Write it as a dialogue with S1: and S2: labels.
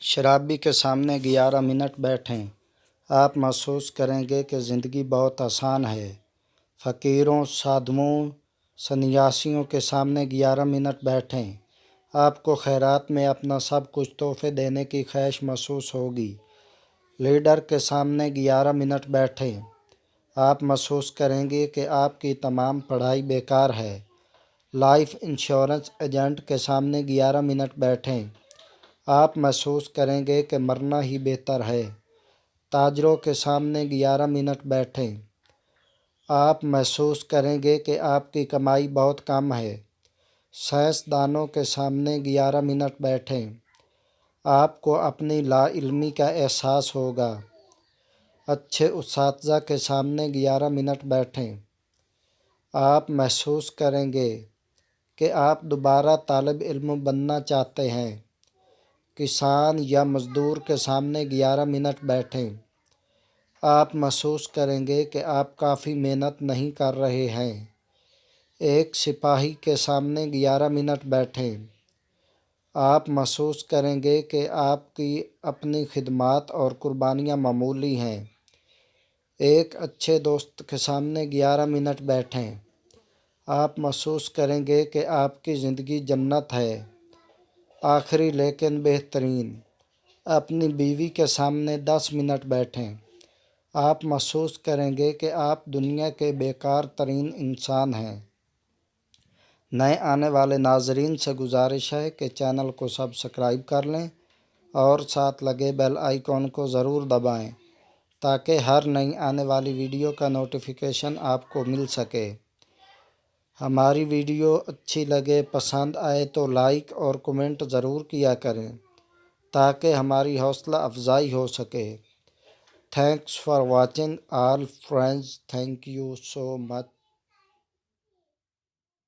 S1: شرابی کے سامنے 11 منٹ بیٹھیں، آپ محسوس کریں گے کہ زندگی بہت آسان ہے۔ فقیروں، سادھوؤں، سنیاسیوں کے سامنے 11 منٹ بیٹھیں، آپ کو خیرات میں اپنا سب کچھ تحفے دینے کی خواہش محسوس ہوگی۔ لیڈر کے سامنے 11 منٹ بیٹھیں، آپ محسوس کریں گے کہ آپ کی تمام پڑھائی بیکار ہے۔ لائف انشورنس ایجنٹ کے سامنے 11 منٹ بیٹھیں، آپ محسوس کریں گے کہ مرنا ہی بہتر ہے۔ تاجروں کے سامنے 11 منٹ بیٹھیں، آپ محسوس کریں گے کہ آپ کی کمائی بہت کم ہے۔ سائنسدانوں کے سامنے 11 منٹ بیٹھیں، آپ کو اپنی لا علمی کا احساس ہوگا۔ اچھے اساتذہ کے سامنے 11 منٹ بیٹھیں، آپ محسوس کریں گے کہ آپ دوبارہ طالب علم بننا چاہتے ہیں۔ کسان یا مزدور کے سامنے 11 منٹ بیٹھیں، آپ محسوس کریں گے کہ آپ کافی محنت نہیں کر رہے ہیں۔ ایک سپاہی کے سامنے 11 منٹ بیٹھیں، آپ محسوس کریں گے کہ آپ کی اپنی خدمات اور قربانیاں معمولی ہیں۔ ایک اچھے دوست کے سامنے 11 منٹ بیٹھیں، آپ محسوس کریں گے کہ آپ کی زندگی جنت ہے۔ آخری لیکن بہترین، اپنی بیوی کے سامنے 10 منٹ بیٹھیں، آپ محسوس کریں گے کہ آپ دنیا کے بیکار ترین انسان ہیں۔ نئے آنے والے ناظرین سے گزارش ہے کہ چینل کو سبسکرائب کر لیں اور ساتھ لگے بیل آئیکن کو ضرور دبائیں تاکہ ہر نئی آنے والی ویڈیو کا نوٹیفیکیشن آپ کو مل سکے۔ ہماری ویڈیو اچھی لگے، پسند آئے تو لائک اور کمنٹ ضرور کیا کریں تاکہ ہماری حوصلہ افزائی ہو سکے۔ Thanks for watching all friends, thank you so much.